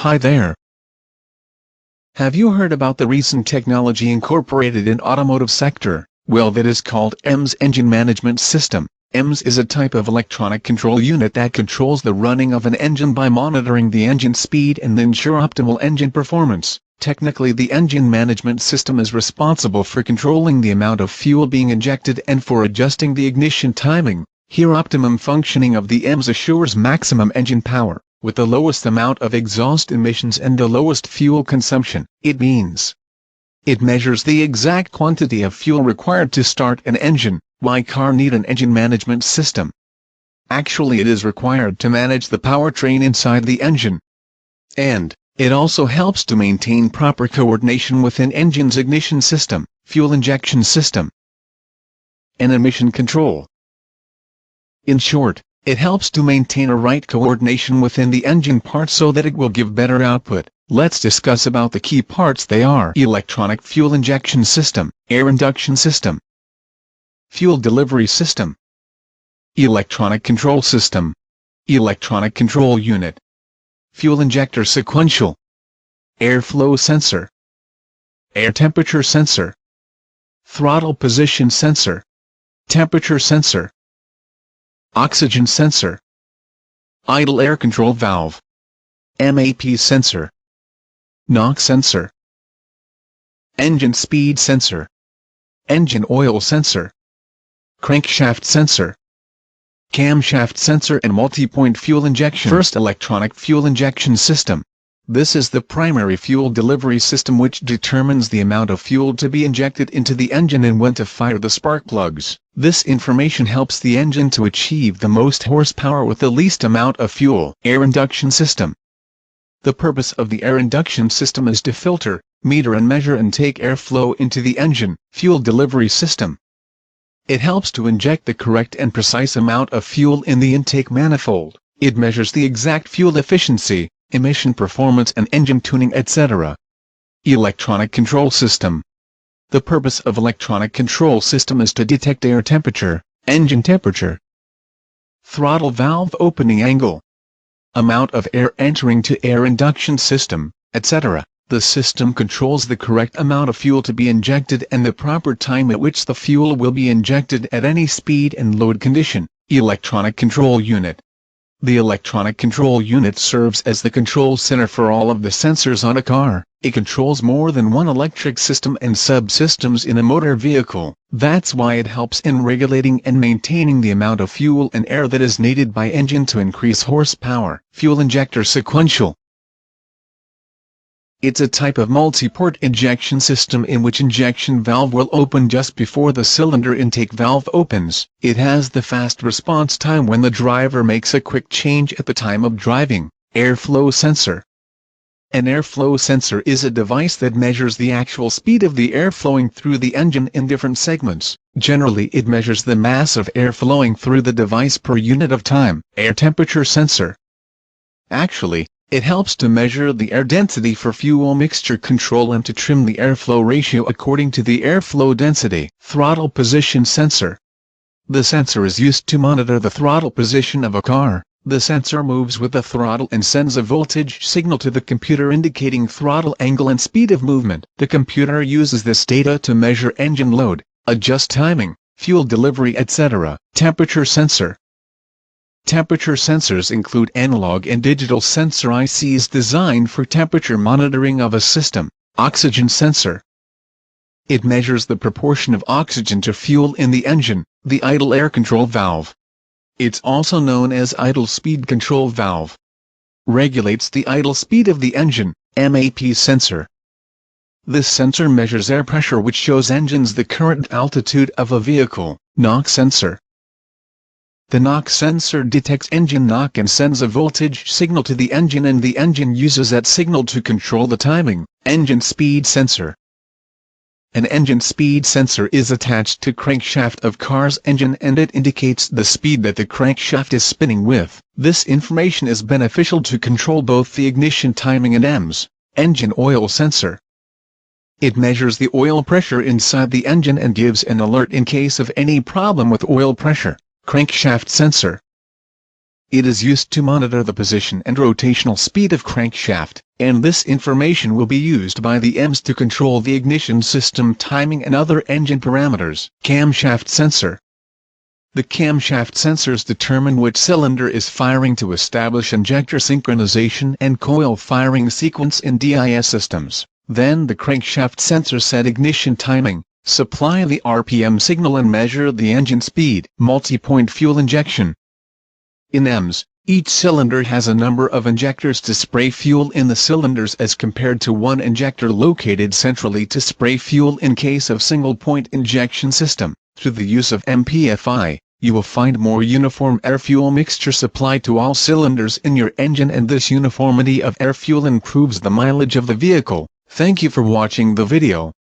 Hi there. Have you heard about the recent technology incorporated in automotive sector? Well, that is called EMS Engine Management System. EMS is a type of electronic control unit that controls the running of an engine by monitoring the engine speed and ensure optimal engine performance. Technically, the engine management system is responsible for controlling the amount of fuel being injected and for adjusting the ignition timing. Here, optimum functioning of the EMS assures maximum engine power, with the lowest amount of exhaust emissions and the lowest fuel consumption. It means it measures the exact quantity of fuel required to start an engine. Why car need an engine management system? Actually, it is required to manage the powertrain inside the engine. And it also helps to maintain proper coordination with an engine's ignition system, fuel injection system, and emission control. In short, it helps to maintain a right coordination within the engine parts so that it will give better output. Let's discuss about the key parts. They are electronic fuel injection system, air induction system, fuel delivery system, electronic control system, electronic control unit, fuel injector sequential, airflow sensor, air temperature sensor, throttle position sensor, temperature sensor, oxygen sensor, idle air control valve, MAP sensor, NOx sensor, engine speed sensor, engine oil sensor, crankshaft sensor, camshaft sensor and multi-point fuel injection. First, electronic fuel injection system. This is the primary fuel delivery system which determines the amount of fuel to be injected into the engine and when to fire the spark plugs. This information helps the engine to achieve the most horsepower with the least amount of fuel. Air induction system. The purpose of the air induction system is to filter, meter and measure and take airflow into the engine. Fuel delivery system. It helps to inject the correct and precise amount of fuel in the intake manifold. It measures the exact fuel efficiency, emission performance and engine tuning, etc. Electronic control system. The purpose of electronic control system is to detect air temperature, engine temperature, throttle valve opening angle, amount of air entering to air induction system, etc. The system controls the correct amount of fuel to be injected and the proper time at which the fuel will be injected at any speed and load condition. Electronic control unit. The electronic control unit serves as the control center for all of the sensors on a car. It controls more than one electric system and subsystems in a motor vehicle. That's why it helps in regulating and maintaining the amount of fuel and air that is needed by engine to increase horsepower. Fuel injector sequential. It's a type of multi-port injection system in which injection valve will open just before the cylinder intake valve opens. It has the fast response time when the driver makes a quick change at the time of driving. Airflow sensor. An airflow sensor is a device that measures the actual speed of the air flowing through the engine in different segments. Generally, it measures the mass of air flowing through the device per unit of time. Air temperature sensor. Actually, it helps to measure the air density for fuel mixture control and to trim the airflow ratio according to the airflow density. Throttle position sensor. The sensor is used to monitor the throttle position of a car. The sensor moves with the throttle and sends a voltage signal to the computer indicating throttle angle and speed of movement. The computer uses this data to measure engine load, adjust timing, fuel delivery, etc. Temperature sensor. Temperature sensors include analog and digital sensor ICs designed for temperature monitoring of a system. Oxygen sensor. It measures the proportion of oxygen to fuel in the engine. The idle air control valve. It's also known as idle speed control valve. Regulates the idle speed of the engine. MAP sensor. This sensor measures air pressure which shows engines the current altitude of a vehicle. NOx sensor. The NOx sensor detects engine knock and sends a voltage signal to the engine and the engine uses that signal to control the timing. Engine speed sensor. An engine speed sensor is attached to crankshaft of car's engine and it indicates the speed that the crankshaft is spinning with. This information is beneficial to control both the ignition timing and EMS. Engine oil sensor. It measures the oil pressure inside the engine and gives an alert in case of any problem with oil pressure. Crankshaft sensor. It is used to monitor the position and rotational speed of crankshaft, and this information will be used by the EMS to control the ignition system timing and other engine parameters. Camshaft sensor. The camshaft sensors determine which cylinder is firing to establish injector synchronization and coil firing sequence in DIS systems. Then the crankshaft sensor set ignition timing, supply the RPM signal and measure the engine speed. Multi-point fuel injection. In EMS, each cylinder has a number of injectors to spray fuel in the cylinders as compared to one injector located centrally to spray fuel in case of single-point injection system. Through the use of MPFI, you will find more uniform air-fuel mixture supplied to all cylinders in your engine, and this uniformity of air-fuel improves the mileage of the vehicle. Thank you for watching the video.